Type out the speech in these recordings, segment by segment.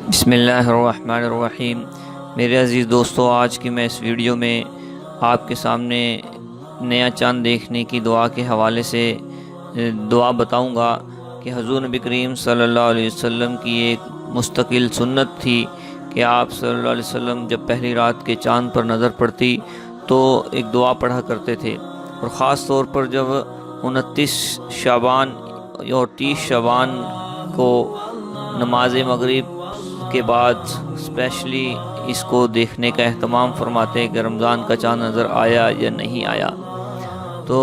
بسم اللہ الرحمن الرحیم۔ میرے عزیز دوستو، آج کی میں اس ویڈیو میں آپ کے سامنے نیا چاند دیکھنے کی دعا کے حوالے سے دعا بتاؤں گا کہ حضور نبی کریم صلی اللہ علیہ وسلم کی ایک مستقل سنت تھی کہ آپ صلی اللہ علیہ وسلم جب پہلی رات کے چاند پر نظر پڑتی تو ایک دعا پڑھا کرتے تھے، اور خاص طور پر جب 29 شعبان اور 30 شعبان کو نماز مغرب کے بعد اسپیشلی اس کو دیکھنے کا اہتمام فرماتے ہیں کہ رمضان کا چاند نظر آیا یا نہیں آیا۔ تو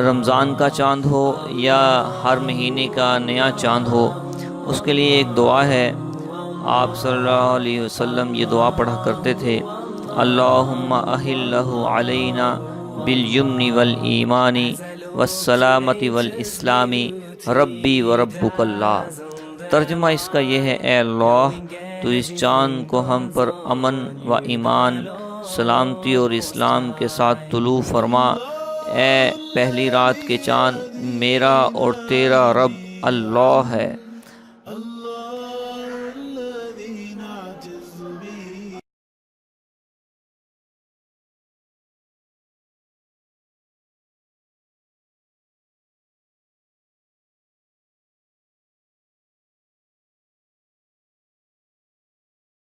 رمضان کا چاند ہو یا ہر مہینے کا نیا چاند ہو، اس کے لیے ایک دعا ہے۔ آپ صلی اللہ علیہ وسلم یہ دعا پڑھا کرتے تھے: اللہم احلہ علینا بالیمن والایمان والسلامت والاسلام ربی وربک اللہ۔ ترجمہ اس کا یہ ہے: اے اللہ، تو اس چاند کو ہم پر امن و ایمان، سلامتی اور اسلام کے ساتھ طلوع فرما۔ اے پہلی رات کے چاند، میرا اور تیرا رب اللہ ہے۔